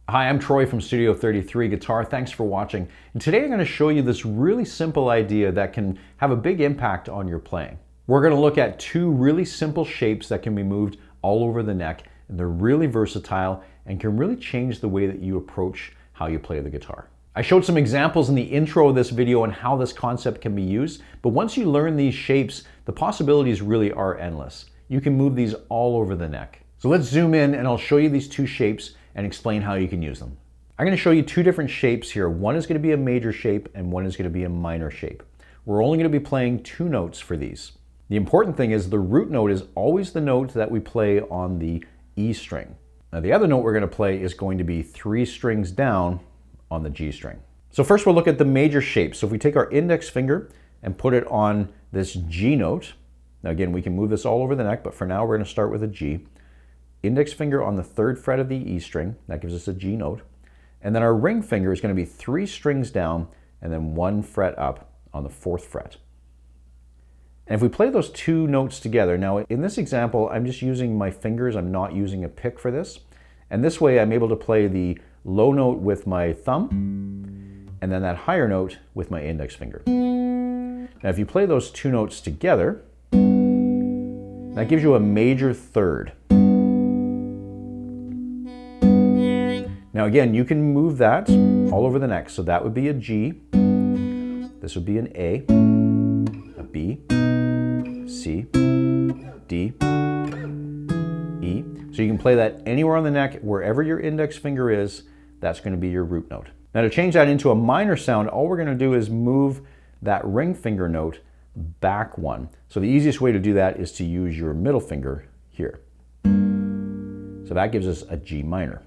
Hi, I'm Troy from Studio 33 Guitar. Thanks for watching. And today I'm going to show you this really simple idea that can have a big impact on your playing. We're going to look at two really simple shapes that can be moved all over the neck, and they're really versatile and can really change the way that you approach how you play the guitar. I showed some examples in the intro of this video on how this concept can be used, but once you learn these shapes, the possibilities really are endless. You can move these all over the neck. So let's zoom in and I'll show you these two shapes and explain how you can use them. I'm going to show you two different shapes here. One is going to be a major shape and one is going to be a minor shape. We're only going to be playing two notes for these. The important thing is the root note is always the note that we play on the E string. Now the other note we're going to play is going to be 3 strings down on the G string. So first we'll look at the major shape. So if we take our index finger and put it on this G note, now again we can move this all over the neck, but for now we're going to start with a G. Index finger on the 3rd fret of the E string, that gives us a G note. And then our ring finger is going to be 3 strings down and then 1 fret up on the 4th fret. And if we play those two notes together, now in this example, I'm just using my fingers, I'm not using a pick for this. And this way I'm able to play the low note with my thumb and then that higher note with my index finger. Now if you play those two notes together, that gives you a major third. Now again, you can move that all over the neck. So that would be a G, this would be an A B, C, D, E. So you can play that anywhere on the neck, wherever your index finger is, that's going to be your root note. Now to change that into a minor sound, all we're going to do is move that ring finger note back one. So the easiest way to do that is to use your middle finger here. So that gives us a G minor.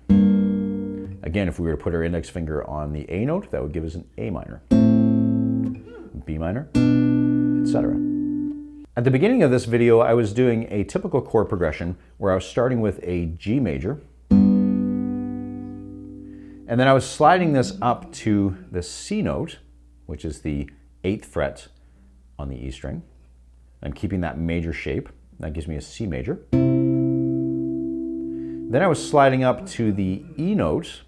Again, if we were to put our index finger on the A note, that would give us an A minor, B minor, etc. At the beginning of this video, I was doing a typical chord progression where I was starting with a G major, and then I was sliding this up to the C note, which is the 8th fret on the E string. I'm keeping that major shape. That gives me a C major. Then I was sliding up to the E note,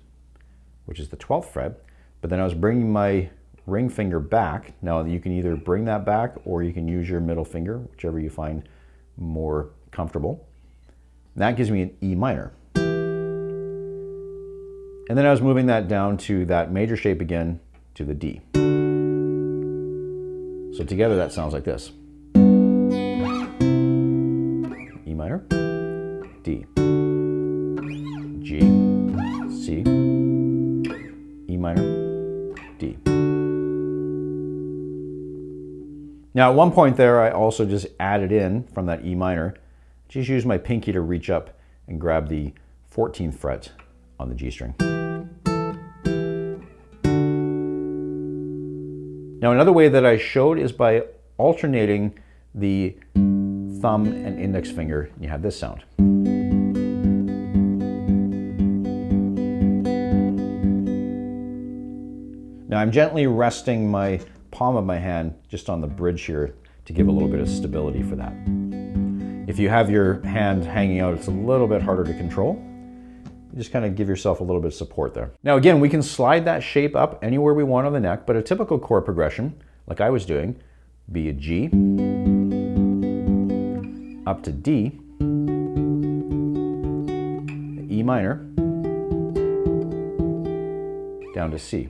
which is the 12th fret, but then I was bringing my ring finger back. Now you can either bring that back or you can use your middle finger, whichever you find more comfortable. And that gives me an E minor. And then I was moving that down to that major shape again to the D. So together that sounds like this. E minor, D, G, C, E minor, D. Now at one point there, I also just added in from that E minor, just use my pinky to reach up and grab the 14th fret on the G string. Now another way that I showed is by alternating the thumb and index finger, and you have this sound. Now I'm gently resting my palm of my hand just on the bridge here to give a little bit of stability for that. If you have your hand hanging out, it's a little bit harder to control. You just kind of give yourself a little bit of support there. Now again, we can slide that shape up anywhere we want on the neck, but a typical chord progression, like I was doing, be a G, up to D, E minor, down to C.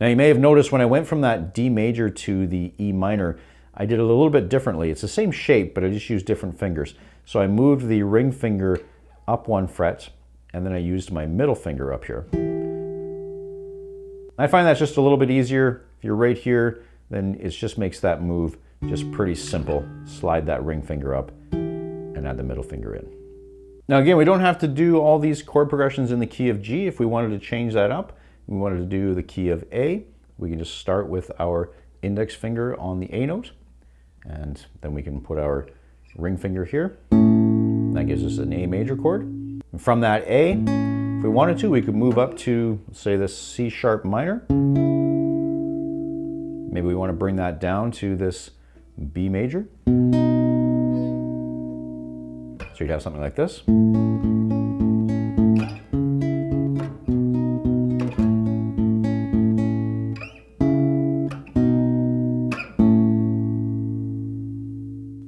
Now you may have noticed when I went from that D major to the E minor, I did it a little bit differently. It's the same shape, but I just used different fingers. So I moved the ring finger up 1 fret, and then I used my middle finger up here. I find that's just a little bit easier. If you're right here, then it just makes that move just pretty simple. Slide that ring finger up and add the middle finger in. Now again, we don't have to do all these chord progressions in the key of G. If we wanted to change that up, we wanted to do the key of A, we can just start with our index finger on the A note, and then we can put our ring finger here. That gives us an A major chord. And from that A, if we wanted to, we could move up to, say, this C sharp minor. Maybe we want to bring that down to this B major. So you'd have something like this.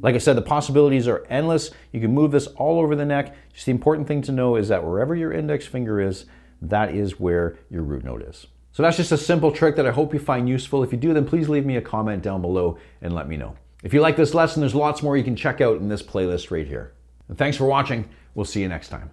Like I said, the possibilities are endless. You can move this all over the neck. Just the important thing to know is that wherever your index finger is, that is where your root note is. So that's just a simple trick that I hope you find useful. If you do, then please leave me a comment down below and let me know. If you like this lesson, there's lots more you can check out in this playlist right here. And thanks for watching. We'll see you next time.